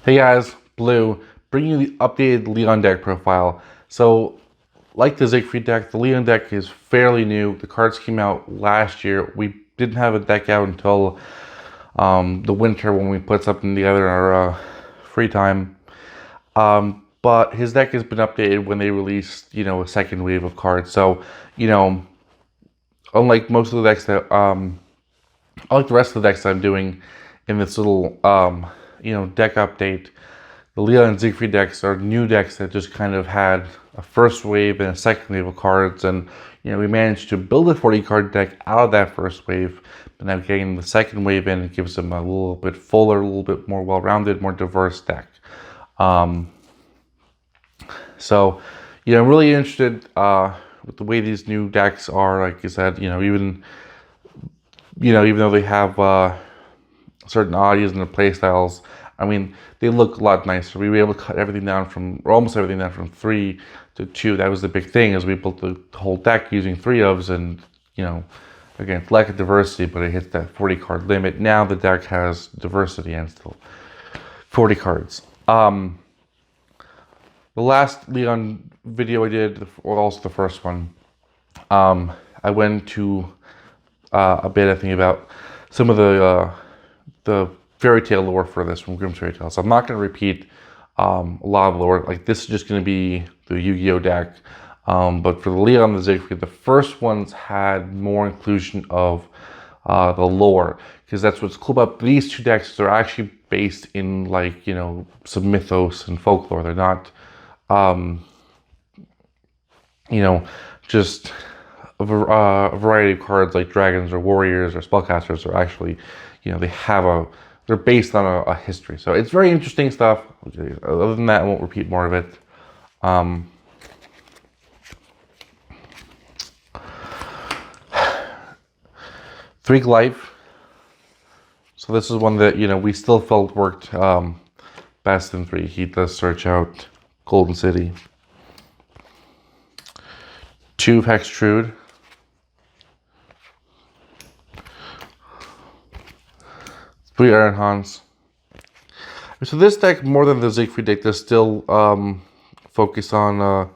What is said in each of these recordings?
Hey guys, Blue, bringing you the updated Leon deck profile. So, like the Siegfried deck, the Leon deck is fairly new. The cards came out last year. We didn't have a deck out until the winter when we put something together in our free time. But his deck has been updated when they released, a second wave of cards. So, you know, unlike most of the decks that, unlike the rest of the decks I'm doing in this little, deck update, the Leon and Siegfried decks are new decks that just kind of had a first wave and a second wave of cards, and we managed to build a 40 card deck out of that first wave, but now getting the second wave in, it gives them a little bit fuller, a little bit more well-rounded, more diverse deck. So, I'm really interested with the way these new decks are. Like I said, even though they have certain oddities in the playstyles, I mean, they look a lot nicer. We were able to cut everything down or almost everything down from 3 to 2. That was the big thing, is we built the whole deck using 3 ofs, and, again, lack of diversity, but it hits that 40 card limit. Now the deck has diversity and still 40 cards. The last Leon video I did, or also the first one, I went to a bit, I think, about some of the fairy tale lore for this from Grimm's Fairy Tales. So I'm not going to repeat a lot of lore. Like, this is just going to be the Yu-Gi-Oh deck. But for the Leon and the Siegfried, the first ones had more inclusion of the lore, because that's what's cool about these two decks. They're actually based in, like, some mythos and folklore. They're not, just a variety of cards like dragons or warriors or spellcasters. Are actually, they're based on a history. So it's very interesting stuff. Other than that, I won't repeat more of it. 3 Life. So this is one that, we still felt worked best in 3. He does search out Golden City. 2 Schroeder. 3 Iron Hans. So this deck, more than the Siegfried deck, does still focus on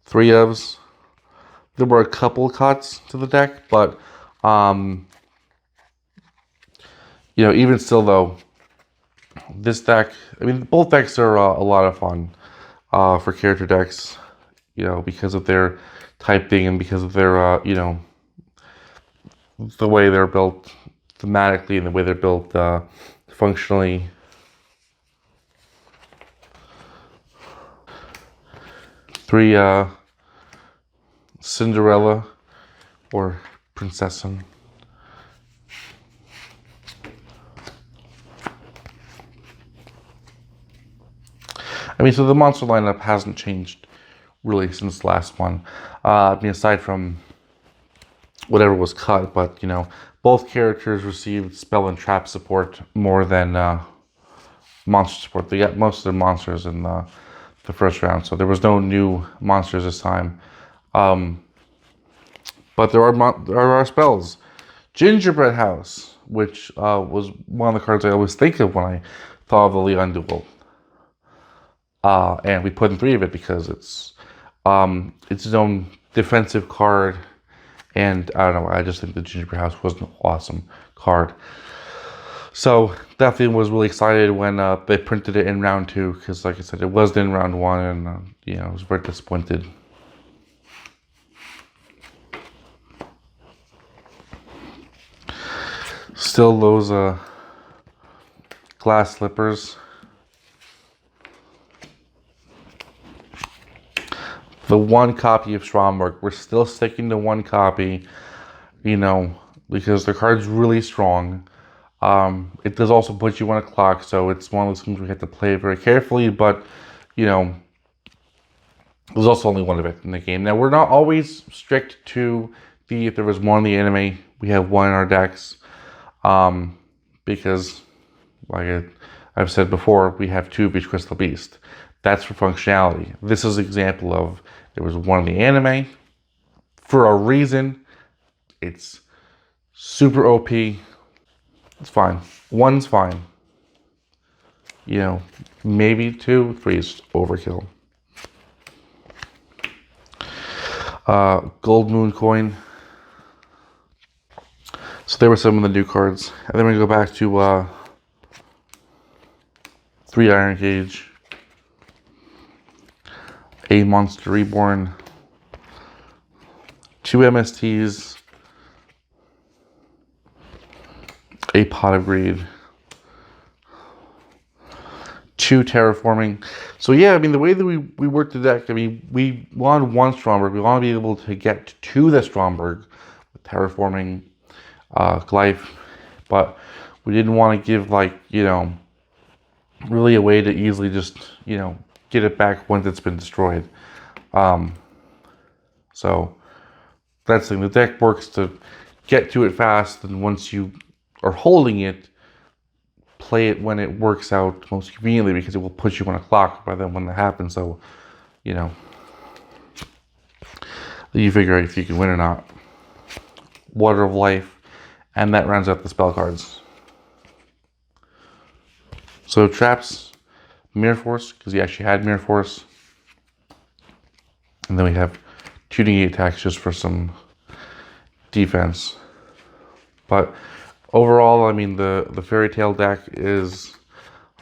3 ofs. There were a couple cuts to the deck, but even still though, this deck, I mean, both decks are a lot of fun for character decks, because of their typing and because of their, the way they're built thematically and the way they're built functionally. 3 Cinderella or Princessin. I mean, so the monster lineup hasn't changed really since the last one. Aside from whatever was cut, but both characters received spell and trap support more than monster support. They got most of their monsters in the first round, so there was no new monsters this time. But there are spells. Gingerbread House, which was one of the cards I always think of when I thought of the Leon duel. And we put in 3 of it because it's its own defensive card. And I don't know, I just think the Gingerbread House was an awesome card. So definitely was really excited when they printed it in round 2, because, like I said, it was in round 1, and I was very disappointed. Still those glass slippers. The 1 copy of Stromberg. We're still sticking to 1 copy, because the card's really strong. It does also put you on a clock, so it's one of those things we have to play very carefully, but, there's also only 1 of it in the game. Now, we're not always strict to if there was 1 in the anime, we have 1 in our decks, because, like I've said before, we have 2 of each Crystal Beast. That's for functionality. This is an example of, there was 1 in the anime for a reason. It's super OP. It's fine. 1's fine. you know, maybe 2, 3 is overkill. Gold Moon coin. So there were some of the new cards. And then we go back to 3 Iron Cage, a Monster Reborn, 2 MSTs, a Pot of Greed, 2 Terraforming. So yeah, I mean, the way that we work the deck, I mean, we want 1 Stromberg. We want to be able to get to the Stromberg with Terraforming, Glyph, but we didn't want to give, like, you know, really a way to easily just, you know, get it back once it's been destroyed. So that's the thing. The deck works to get to it fast, and once you are holding it, play it when it works out most conveniently, because it will put you on a clock by then when that happens. So, you know, you figure out if you can win or not. Water of Life, and that rounds out the spell cards. So traps, Mirror Force, because he actually had Mirror Force. And then we have 2 negate attacks just for some defense. But overall, I mean, the Fairy Tale deck is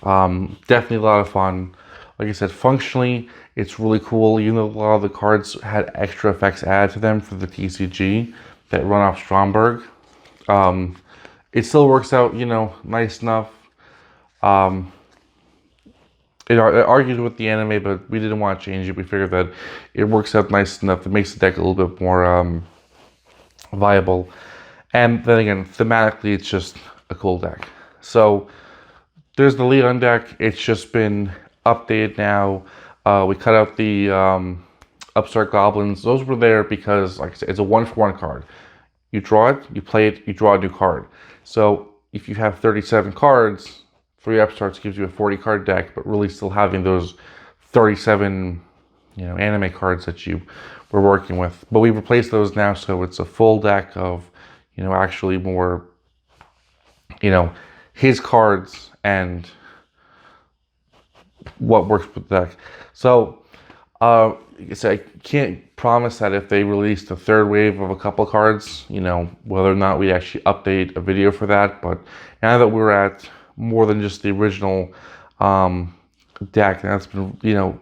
definitely a lot of fun. Like I said, functionally, it's really cool. Even though a lot of the cards had extra effects added to them for the TCG that run off Stromberg, it still works out, you know, nice enough. It argues with the anime, but we didn't want to change it. We figured that it works out nice enough. It makes the deck a little bit more viable. And then again, thematically, it's just a cool deck. So there's the Leon deck. It's just been updated now. We cut out the Upstart Goblins. Those were there because, like I said, it's a 1-for-1 card. You draw it, you play it, you draw a new card. So if you have 37 cards, 3 Upstarts gives you a 40-card deck, but really still having those 37, you know, anime cards that you were working with. But we've replaced those now, so it's a full deck of, you know, actually more, you know, his cards and what works with the deck. So, I can't promise that if they released a 3rd wave of a couple cards, you know, whether or not we actually update a video for that. But now that we're at more than just the original deck, and that's been, you know,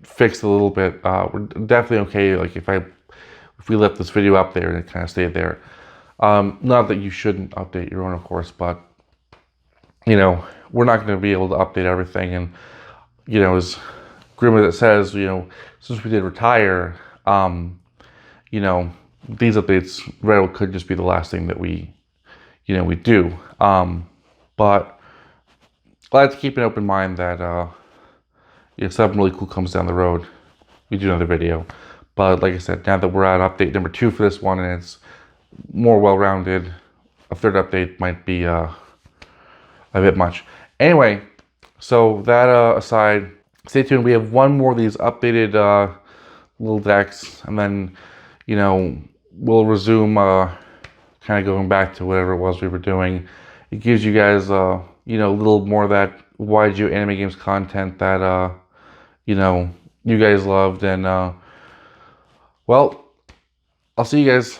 fixed a little bit, we're definitely okay. Like if we left this video up there and it kind of stayed there. Not that you shouldn't update your own, of course, but, you know, we're not going to be able to update everything. And, you know, as grim as it says, you know, since we did retire, you know, these updates very well could just be the last thing that we, you know, we do. But I like to keep an open mind that if something really cool comes down the road, we do another video. But like I said, now that we're at update number 2 for this one, and it's more well-rounded, a 3rd update might be a bit much. Anyway, so that aside, stay tuned. We have 1 more of these updated little decks, and then, you know, we'll resume kind of going back to whatever it was we were doing. It gives you guys, you know, a little more of that YGO Anime Games content that, you know, you guys loved. And, well, I'll see you guys